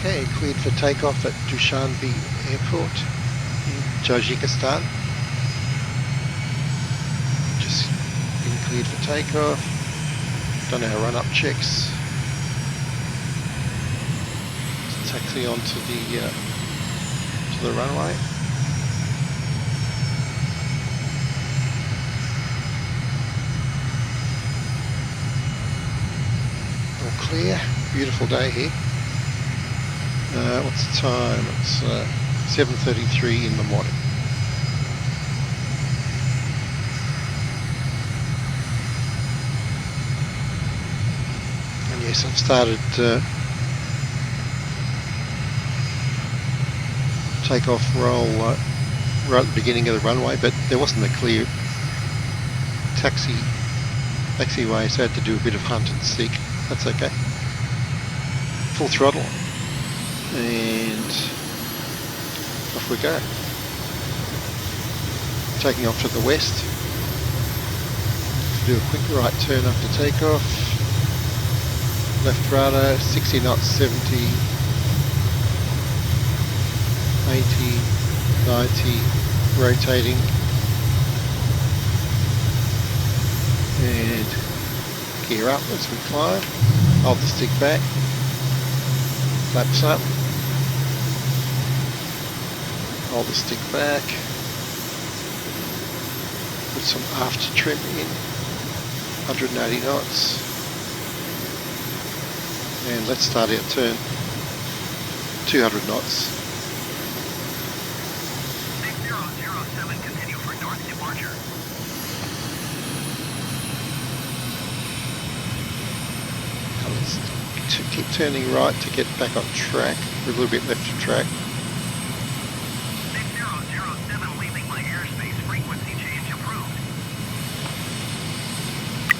Okay, cleared for takeoff at Dushanbe Airport in Tajikstan. Just been cleared for takeoff. Done our run-up checks. Just taxi onto the runway. All clear. Beautiful day here. What's the time? It's 7:33 in the morning. And yes, I've started takeoff roll right at the beginning of the runway, but there wasn't a clear taxiway, so I had to do a bit of hunt and seek. That's okay. Full throttle. And off we go. Taking off to the west. Do a quick right turn after takeoff. Left rudder, 60 knots, 70, 80, 90, rotating. And gear up as we climb. Hold the stick back. Flaps up. Hold the stick back, put some after trim in, 180 knots, and let's start our turn, 200 knots. 6007, continue for north departure. Now let's keep turning right to get back on track, we're a little bit left of track.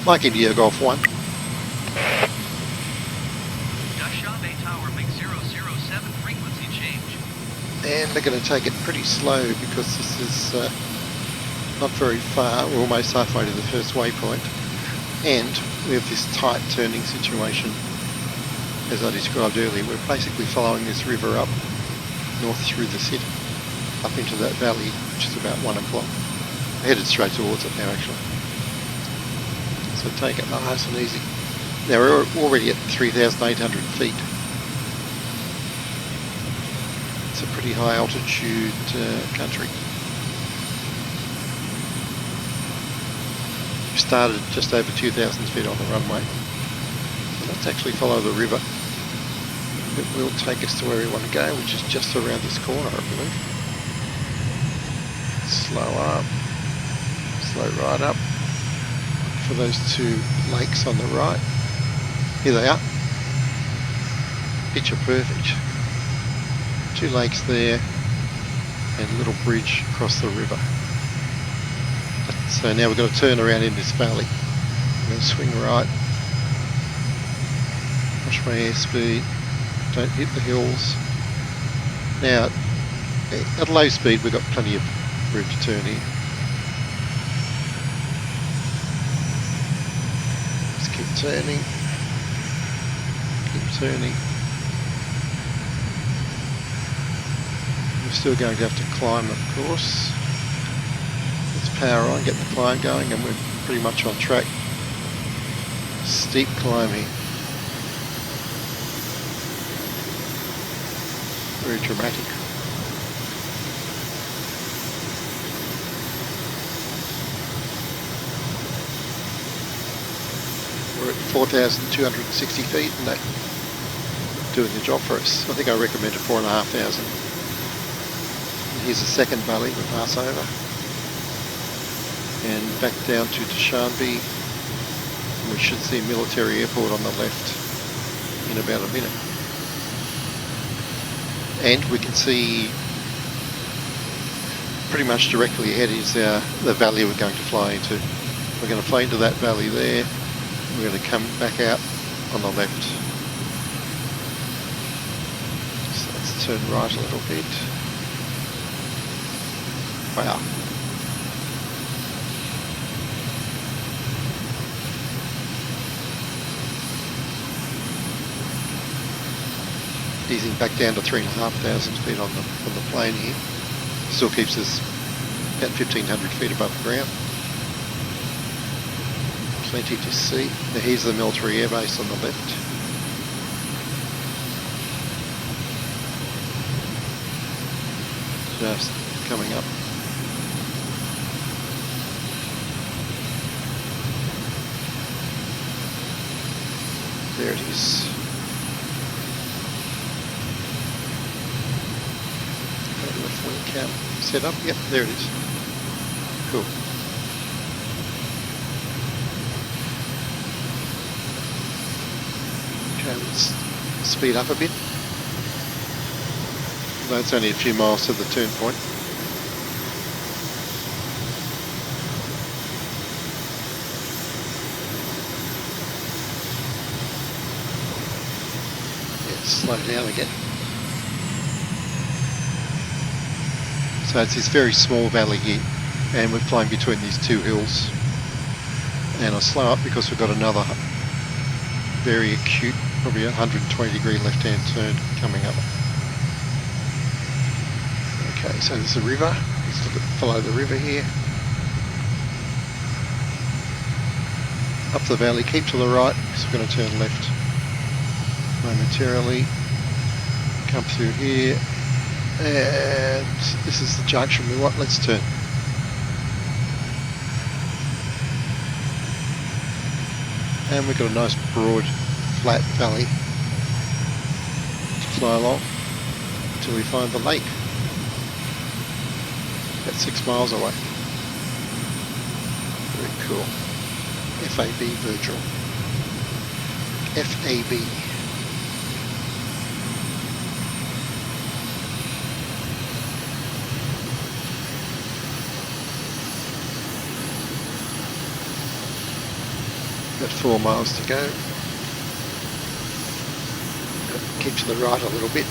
Mike India Golf 1. Dushanbe Tower, MiG-007, frequency change. And they're going to take it pretty slow because this is not very far. We're almost halfway to the first waypoint. And we have this tight turning situation, as I described earlier. We're basically following this river up north through the city, up into that valley, which is about 1 o'clock. We're headed straight towards it now, actually. So take it nice and easy. Now we're already at 3,800 feet. It's a pretty high altitude country. We started just over 2,000 feet on the runway. So let's actually follow the river. It will take us to where we want to go, which is just around this corner, I believe. Slow up, slow right up. For those two lakes on the right. Here they are. Picture perfect. Two lakes there and a little bridge across the river. So now we've got to turn around in this valley. I'm going to swing right. Watch my airspeed. Don't hit the hills. Now, at low speed we've got plenty of room to turn here. Keep turning, We're still going to have to climb, of course. Let's power on, get the climb going, and we're pretty much on track. Steep climbing. Very dramatic. We're at 4,260 feet and they're doing the job for us. I think I recommended 4,500. Here's a second valley we pass over. And back down to Dushanbe. And we should see military airport on the left in about a minute. And we can see pretty much directly ahead is the valley we're going to fly into. We're going to fly into that valley there. We're going to come back out on the left. So let's turn right a little bit. Wow. easing back down to 3,500 feet on the plane here. Still keeps us about 1,500 feet above the ground. Plenty to see. Now here's the military airbase on the left. Just coming up. There it is. Left wing cam set up. Yep, there it is. Cool. Okay, let's speed up a bit. Though it's only a few miles to the turn point. Slow down again. So it's this very small valley here, and we're flying between these two hills. And I'll slow up because we've got another very acute, probably 120-degree left-hand turn coming up. Okay, so there's a river. Let's look at, follow the river here. Up the valley, keep to the right because we're going to turn left momentarily. Come through here, and this is the junction we want. Let's turn. And we've got a nice broad flat valley to fly along until we find the lake. About 6 miles away. Very cool. FAB Virgil. FAB. Got 4 miles to go. Keep to the right a little bit.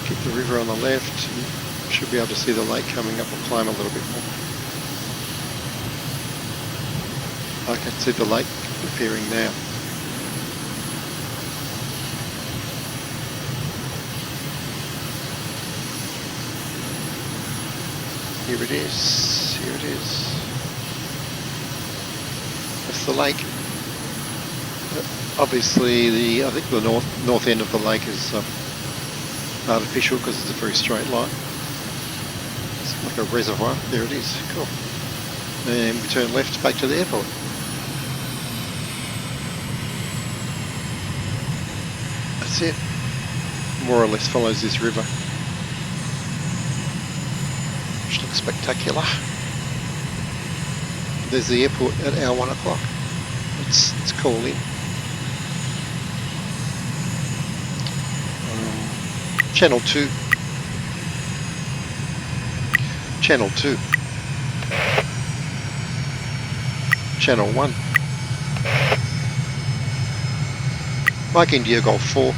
Keep the river on the left. And should be able to see the lake coming up. We'll climb a little bit more. I can see the lake appearing now. Here it is. Here it is. That's the lake. Obviously, I think the north end of the lake is artificial because it's a very straight line. It's like a reservoir. There it is. Cool. And we turn left back to the airport. That's it. More or less follows this river, which looks spectacular. There's the airport at our 1 o'clock. Let's call in. Channel 2. Channel 2. Channel 1. Mike India Golf 4.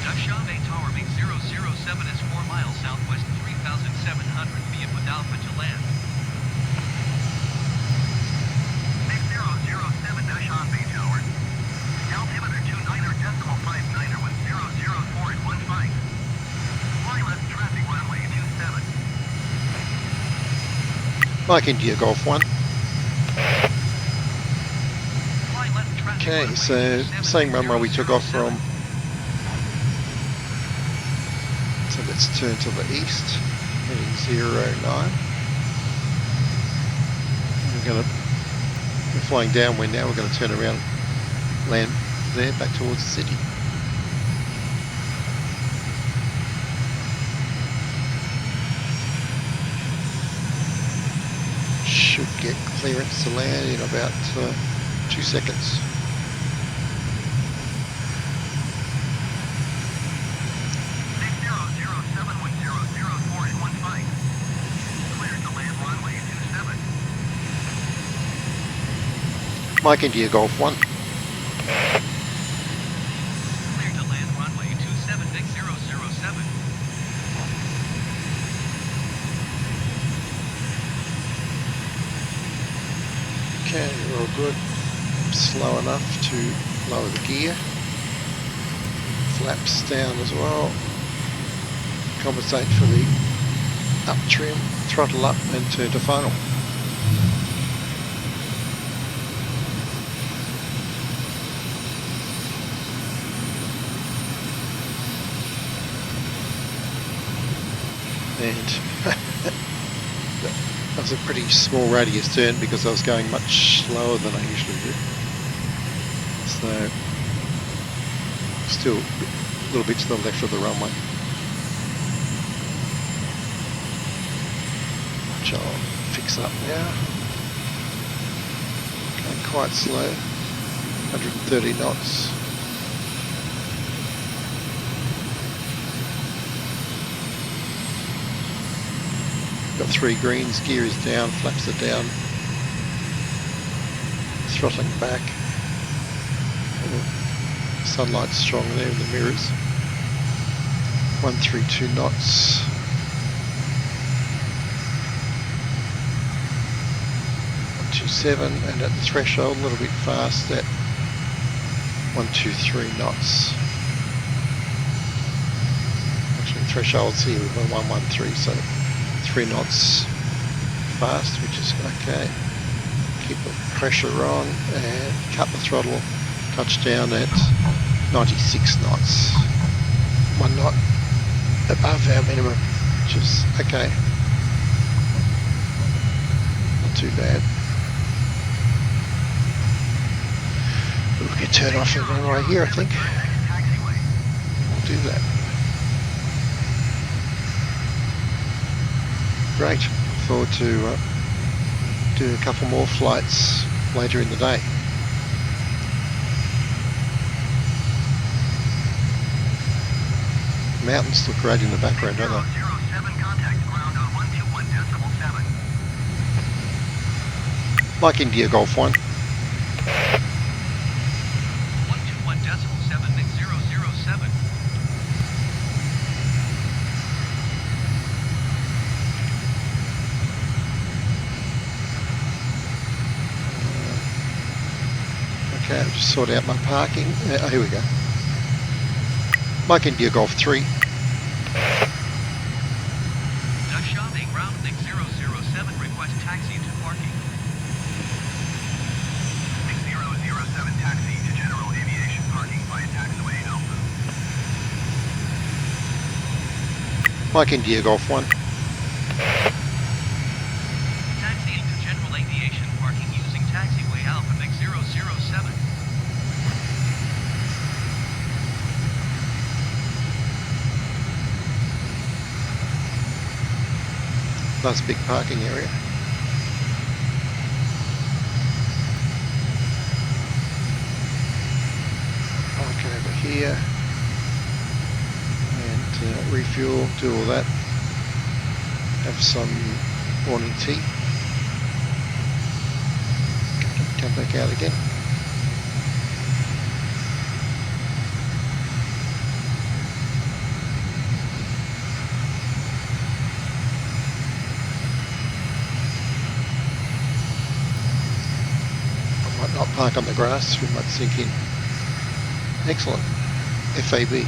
Dushanbe Tower Mix 007 is 4 miles southwest 3,700 feet with Alpha to land. Mix 007 Dushanbe Tower. Altimeter 29er decimal 59er with 004 at 15. Fly left traffic runway 27. Mike India Golf 1. Fly left traffic Okay, so same runway we took off from. So let's turn to the east, heading 09. We're flying downwind now, we're going to turn around, land there, back towards the city. Should get clearance to land in about 2 seconds. Mike India Golf 1. Clear to land runway 27 Vic 007. Okay, we're all good. Slow enough to Lower the gear. Flaps down as well. Compensate for the up trim. Throttle up and turn to final. And that was a pretty small radius turn because I was going much slower than I usually do. So still a little bit to the left of the runway, which I'll fix up now. Going quite slow, 130 knots. Got 3 greens, gear is down, flaps are down, throttling back. Sunlight's strong there in the mirrors. 132 knots. 127, and at the threshold a little bit fast at 123 knots. Actually threshold's here with 113, so 3 knots fast, which is okay. Keep the pressure on and cut the throttle. Touchdown at 96 knots. 1 knot above our minimum, which is okay. Not too bad. We can turn off the runway here, I think. We'll do that. Great. Look forward to doing a couple more flights later in the day. Mountains look great in the background, don't they? 007 contact ground on 121.7. Like India Golf 1. 121.7 Mix 007. Okay, I'll just sort out my parking. Oh, here we go. Like India Golf 3. Dushanbe ground Mix 007 request taxi to parking. Mix 007 taxi to general aviation parking via taxiway Alpha. Like India Golf 1. Taxiing to general aviation parking using taxiway Alpha Mix 007. Nice big parking area. Park over here and refuel, do all that. Have some morning tea. Come back out again. Not park on the grass, we might sink in. Excellent. FAB.